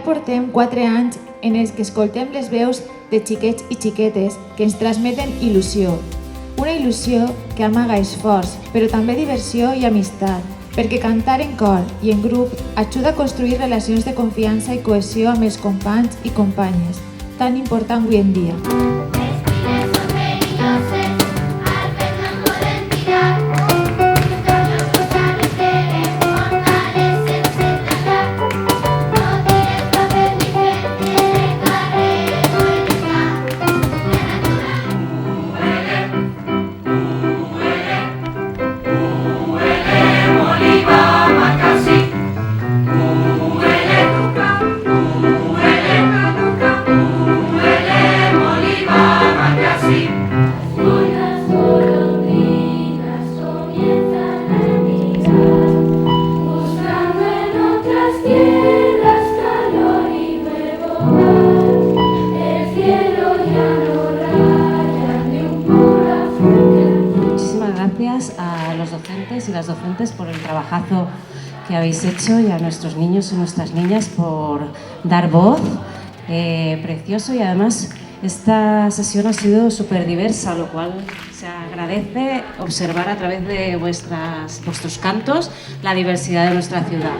portem 4 anys en els que escoltem les veus de xiquets i xiquetes que ens transmeten il·lusió. Una il·lusió que amaga esforç, però també diversió i amistat, perquè cantar en cor i en grup ajuda a construir relacions de confiança i cohesió amb els companys i companyes, tan important avui en dia. Gracias a los docentes y las docentes por el trabajazo que habéis hecho y a nuestros niños y nuestras niñas por dar voz, precioso, y además esta sesión ha sido súper diversa, lo cual se agradece observar a través de vuestros cantos la diversidad de nuestra ciudad.